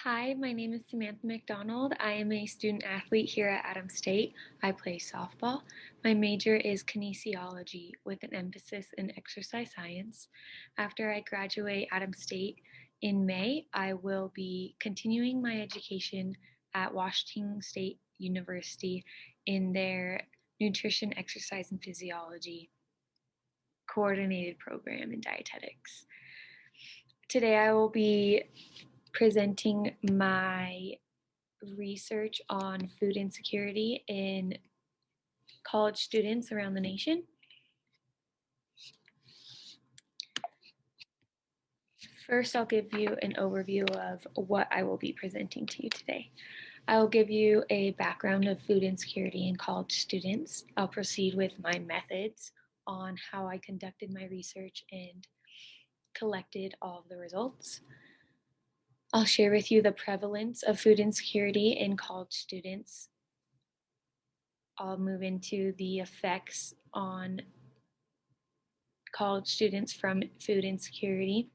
Hi, my name is Samantha McDonald. I am a student athlete here at Adams State. I play softball. My major is kinesiology with an emphasis in exercise science. After I graduate Adams State in May, I will be continuing my education at Washington State University in their nutrition, exercise, and physiology coordinated program in dietetics. Today I will be presenting my research on food insecurity in college students around the nation. First, I'll give you an overview of what I will be presenting to you today. I will give you a background of food insecurity in college students. I'll proceed with my methods on how I conducted my research and collected all of the results. I'll share with you the prevalence of food insecurity in college students. I'll move into the effects on college students from food insecurity.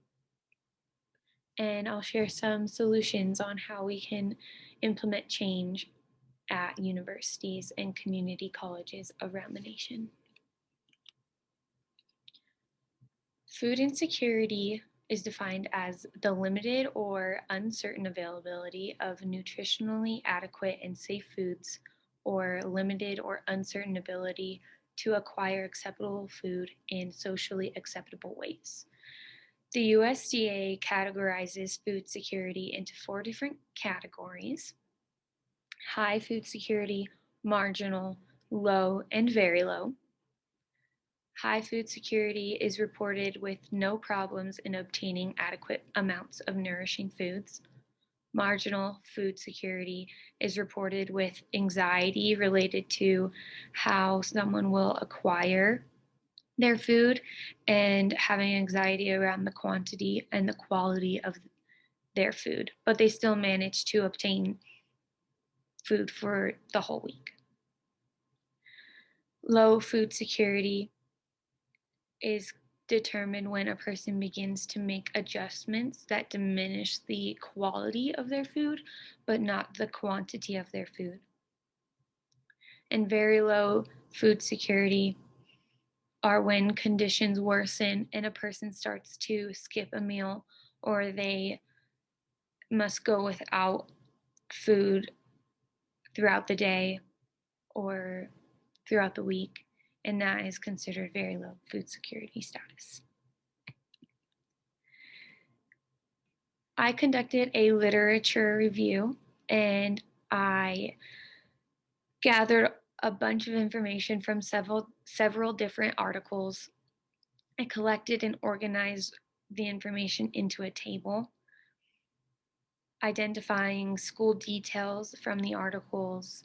And I'll share some solutions on how we can implement change at universities and community colleges around the nation. Food insecurity is defined as the limited or uncertain availability of nutritionally adequate and safe foods, or limited or uncertain ability to acquire acceptable food in socially acceptable ways. The USDA categorizes food security into 4 different categories: high food security, marginal, low, and very low. High food security is reported with no problems in obtaining adequate amounts of nourishing foods. Marginal food security is reported with anxiety related to how someone will acquire their food and having anxiety around the quantity and the quality of their food, but they still manage to obtain food for the whole week. Low food security is determined when a person begins to make adjustments that diminish the quality of their food, but not the quantity of their food. And very low food security are when conditions worsen and a person starts to skip a meal, or they must go without food throughout the day or throughout the week, and that is considered very low food security status. I conducted a literature review and I gathered a bunch of information from several different articles. I collected and organized the information into a table, identifying school details from the articles,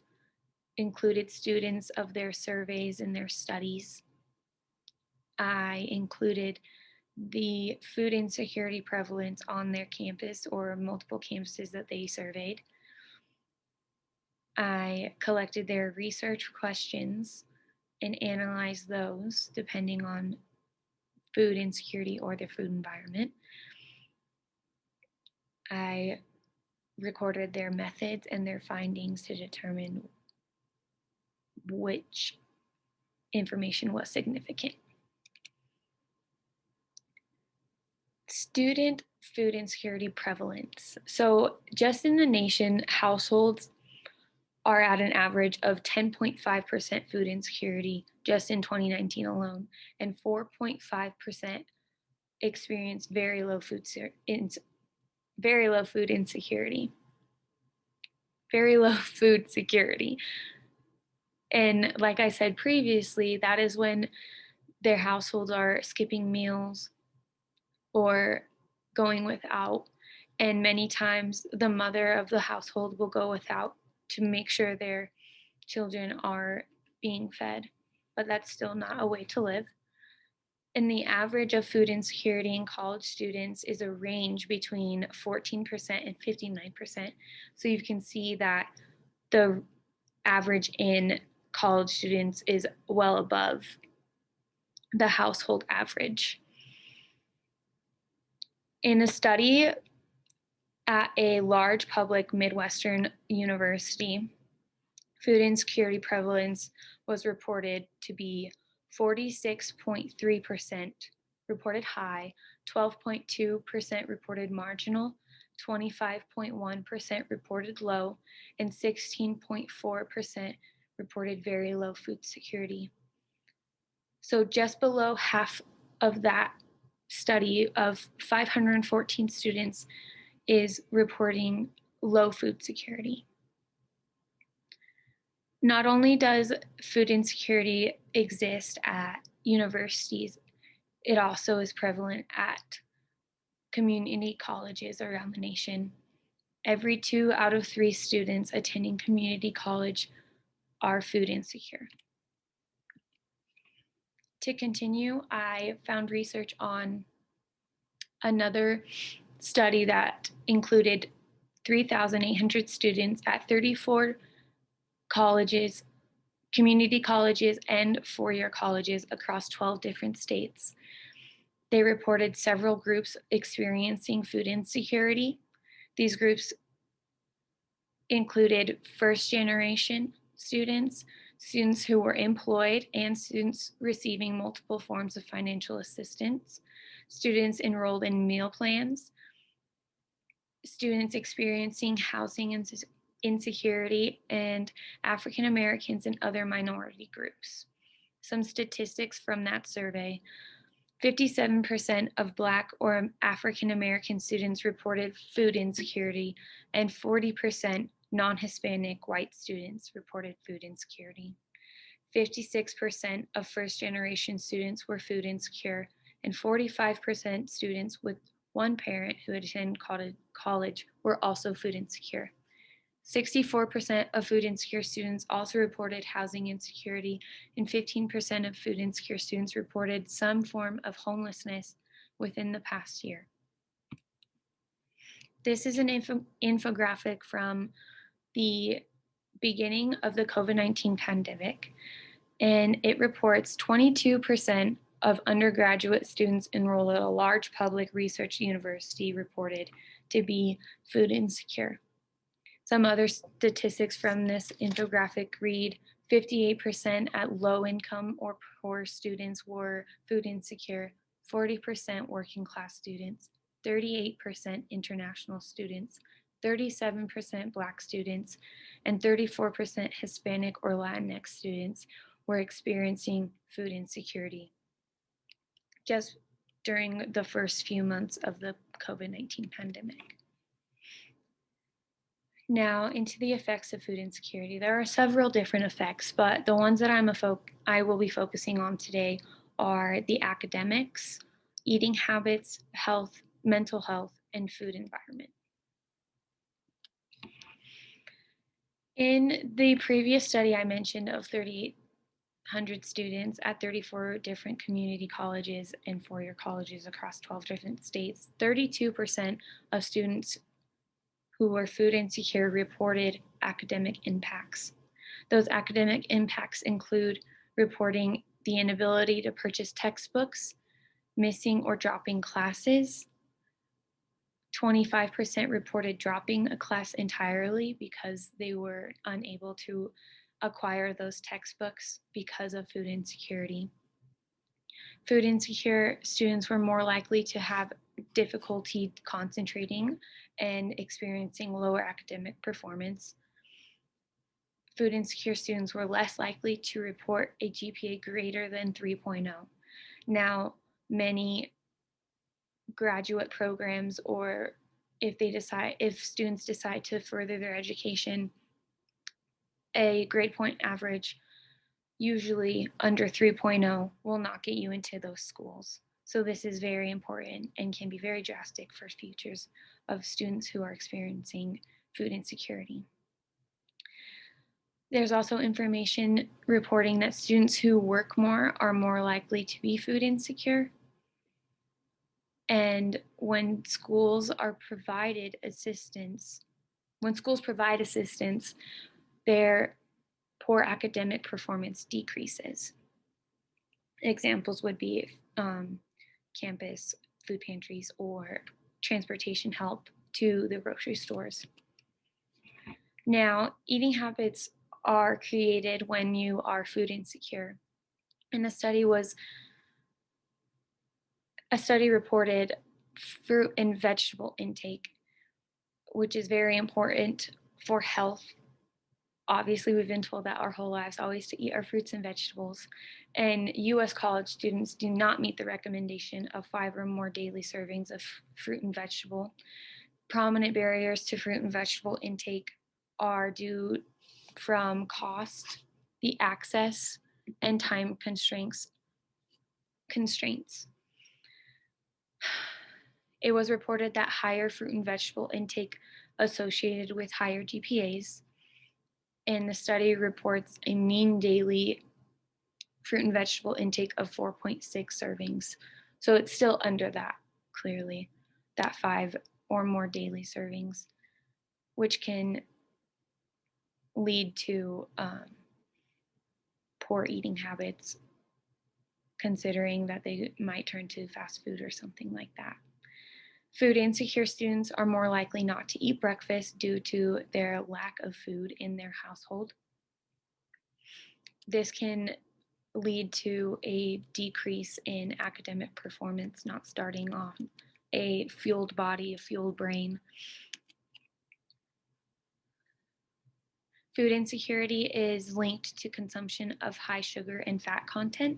included students of their surveys and their studies. I included the food insecurity prevalence on their campus or multiple campuses that they surveyed. I collected their research questions and analyzed those depending on food insecurity or their food environment. I recorded their methods and their findings to determine which information was significant. Student food insecurity prevalence. So just in the nation, households are at an average of 10.5% food insecurity just in 2019 alone, and 4.5% experience very low food insecurity. Very low food security. And like I said previously, that is when their households are skipping meals or going without. And many times the mother of the household will go without to make sure their children are being fed, but that's still not a way to live. And the average of food insecurity in college students is a range between 14% and 59%. So you can see that the average in college students is well above the household average. In a study At a large public Midwestern university, food insecurity prevalence was reported to be 46.3% reported high, 12.2% reported marginal, 25.1% reported low, and 16.4% reported very low food security. So just below half of that study of 514 students is reporting low food security. Not only does food insecurity exist at universities, it also is prevalent at community colleges around the nation. Every 2 out of 3 students attending community college are food insecure. To continue, I found research on another study that included 3,800 students at 34 colleges, community colleges, and four-year colleges across 12 different states. They reported several groups experiencing food insecurity. These groups included first-generation students, students who were employed, and students receiving multiple forms of financial assistance, students enrolled in meal plans, students experiencing housing insecurity, and African Americans and other minority groups. Some statistics from that survey: 57% of Black or African American students reported food insecurity, and 40% non-Hispanic white students reported food insecurity. 56% of first-generation students were food insecure, and 45% students with one parent who attended college were also food insecure. 64% of food insecure students also reported housing insecurity, and 15% of food insecure students reported some form of homelessness within the past year. This is an infographic from the beginning of the COVID-19 pandemic, and it reports 22% of undergraduate students enrolled at a large public research university reported to be food insecure. Some other statistics from this infographic read 58% at low income or poor students were food insecure, 40% working class students, 38% international students, 37% Black students, and 34% Hispanic or Latinx students were experiencing food insecurity just during the first few months of the COVID-19 pandemic. Now, into the effects of food insecurity. There are several different effects, but the ones that I will be focusing on today are the academics, eating habits, health, mental health, and food environment. In the previous study I mentioned of 3,800 students at 34 different community colleges and four-year colleges across 12 different states, 32% of students who were food insecure reported academic impacts. Those academic impacts include reporting the inability to purchase textbooks, missing or dropping classes. 25% reported dropping a class entirely because they were unable to acquire those textbooks because of food insecurity. Food insecure students were more likely to have difficulty concentrating and experiencing lower academic performance. Food insecure students were less likely to report a GPA greater than 3.0. Now, many graduate programs, or if students decide to further their education, a grade point average usually under 3.0 will not get you into those schools. So this is very important and can be very drastic for futures of students who are experiencing food insecurity. There's also information reporting that students who work more are more likely to be food insecure. And when schools provide assistance, their poor academic performance decreases. Examples would be campus food pantries or transportation help to the grocery stores. Now, eating habits are created when you are food insecure. And a study reported fruit and vegetable intake, which is very important for health. Obviously, we've been told that our whole lives always to eat our fruits and vegetables. And US college students do not meet the recommendation of 5 or more daily servings of fruit and vegetable. Prominent barriers to fruit and vegetable intake are due from cost, the access, and time constraints. It was reported that higher fruit and vegetable intake associated with higher GPAs, and the study reports a mean daily fruit and vegetable intake of 4.6 servings. So it's still under that, clearly, that 5 or more daily servings, which can lead to poor eating habits, considering that they might turn to fast food or something like that. Food insecure students are more likely not to eat breakfast due to their lack of food in their household. This can lead to a decrease in academic performance, not starting on a fueled body, a fueled brain. Food insecurity is linked to consumption of high sugar and fat content.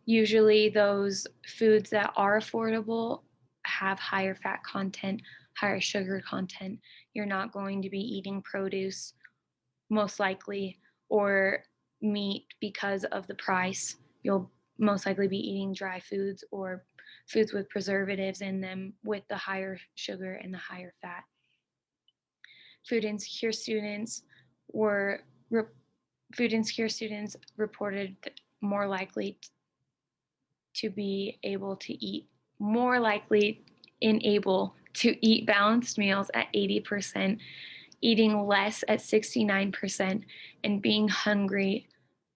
Usually those foods that are affordable have higher fat content, higher sugar content. You're not going to be eating produce, most likely, or meat because of the price. You'll most likely be eating dry foods or foods with preservatives in them with the higher sugar and the higher fat. Food insecure students reported more likely to be able to eat, more likely able to eat balanced meals at 80%, eating less at 69%, and being hungry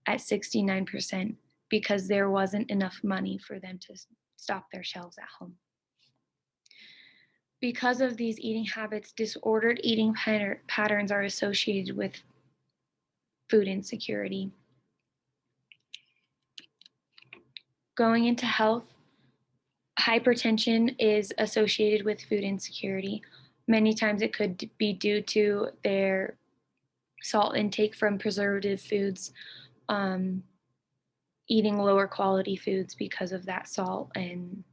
at 69% because there wasn't enough money for them to stock their shelves at home. Because of these eating habits, disordered eating patterns are associated with food insecurity. Going into health, hypertension is associated with food insecurity. Many times it could be due to their salt intake from preservative foods, eating lower quality foods because of that salt and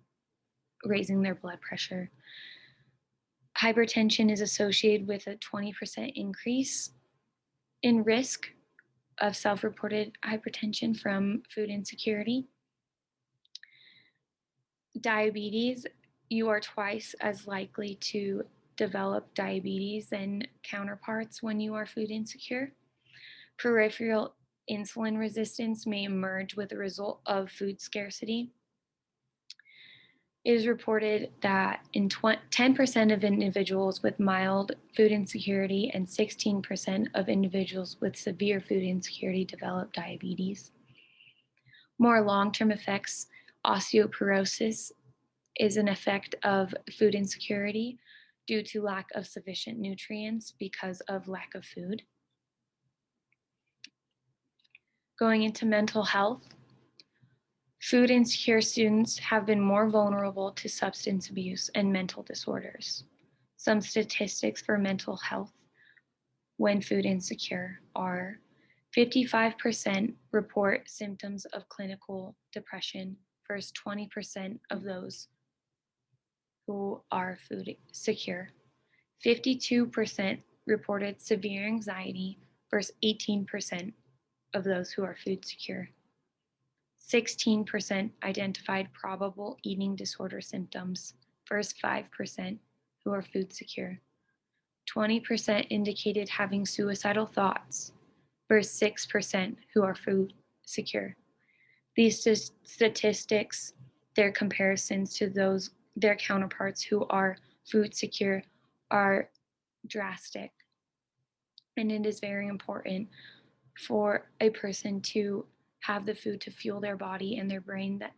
raising their blood pressure. Hypertension is associated with a 20% increase in risk of self-reported hypertension from food insecurity. Diabetes, you are twice as likely to develop diabetes than counterparts when you are food insecure. Peripheral insulin resistance may emerge with the result of food scarcity. It is reported that in 10% of individuals with mild food insecurity and 16% of individuals with severe food insecurity develop diabetes. More long-term effects, osteoporosis is an effect of food insecurity due to lack of sufficient nutrients because of lack of food. Going into mental health, food insecure students have been more vulnerable to substance abuse and mental disorders. Some statistics for mental health when food insecure are 55% report symptoms of clinical depression versus 20% of those who are food secure. 52% reported severe anxiety versus 18% of those who are food secure. 16% identified probable eating disorder symptoms versus 5% who are food secure. 20% indicated having suicidal thoughts versus 6% who are food secure. These statistics, their comparisons to their counterparts who are food secure, are drastic. And it is very important for a person to have the food to fuel their body and their brain, that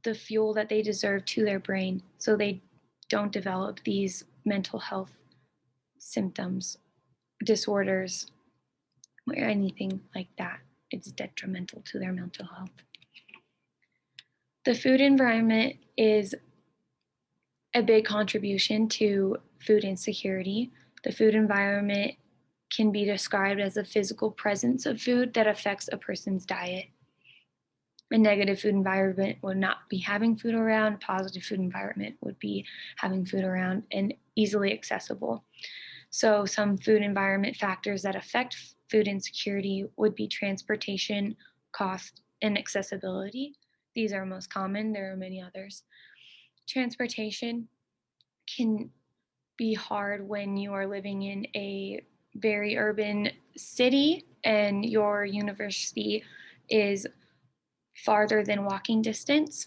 the fuel that they deserve to their brain, so they don't develop these mental health symptoms, disorders, or anything like that. It's detrimental to their mental health. The food environment is a big contribution to food insecurity. The food environment can be described as a physical presence of food that affects a person's diet. A negative food environment would not be having food around. A positive food environment would be having food around and easily accessible. So some food environment factors that affect food insecurity would be transportation, cost, and accessibility. These are most common. There are many others. Transportation can be hard when you are living in a very urban city and your university is farther than walking distance.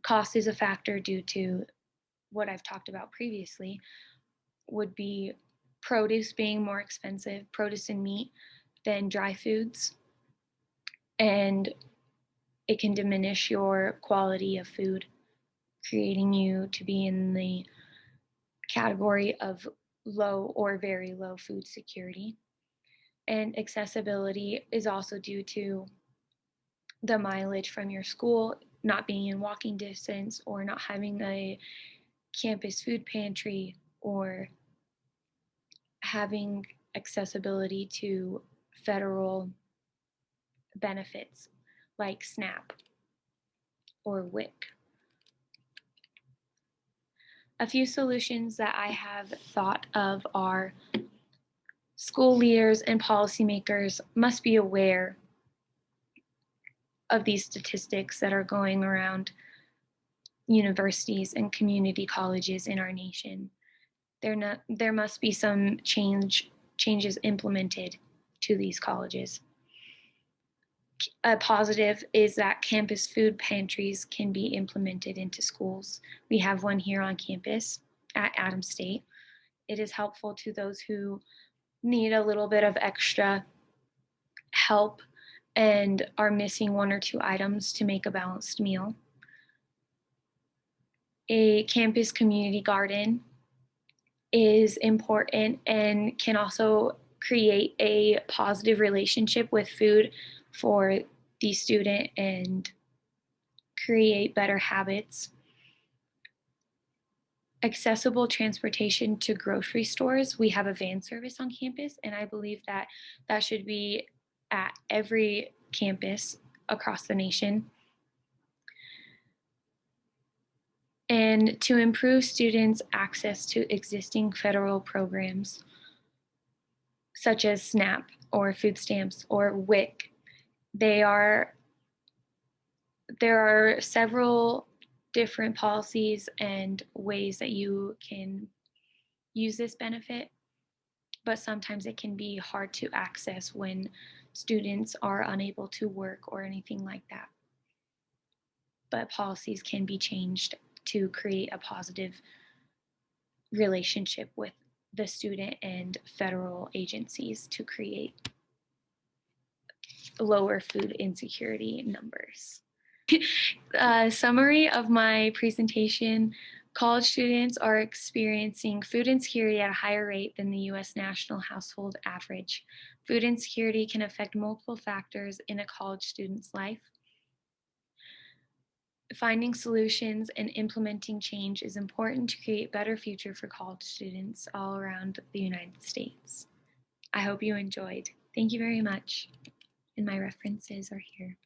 Cost is a factor due to what I've talked about previously, would be produce being more expensive, produce and meat, than dry foods. And it can diminish your quality of food, creating you to be in the category of low or very low food security. And accessibility is also due to the mileage from your school, not being in walking distance, or not having a campus food pantry, or having accessibility to federal benefits like SNAP or WIC. A few solutions that I have thought of are school leaders and policymakers must be aware of these statistics that are going around universities and community colleges in our nation. There must be some changes implemented to these colleges. A positive is that campus food pantries can be implemented into schools. We have one here on campus at Adams State. It is helpful to those who need a little bit of extra help and are missing one or two items to make a balanced meal. A campus community garden is important and can also create a positive relationship with food for the student and create better habits. Accessible transportation to grocery stores. We have a van service on campus, and I believe that that should be at every campus across the nation. And to improve students' access to existing federal programs, such as SNAP or food stamps or WIC, there are several different policies and ways that you can use this benefit, but sometimes it can be hard to access when students are unable to work or anything like that. But policies can be changed to create a positive relationship with the student and federal agencies to create lower food insecurity numbers. Summary of my presentation: college students are experiencing food insecurity at a higher rate than the US national household average. Food insecurity can affect multiple factors in a college student's life. Finding solutions and implementing change is important to create a better future for college students all around the United States. I hope you enjoyed. Thank you very much. And my references are here.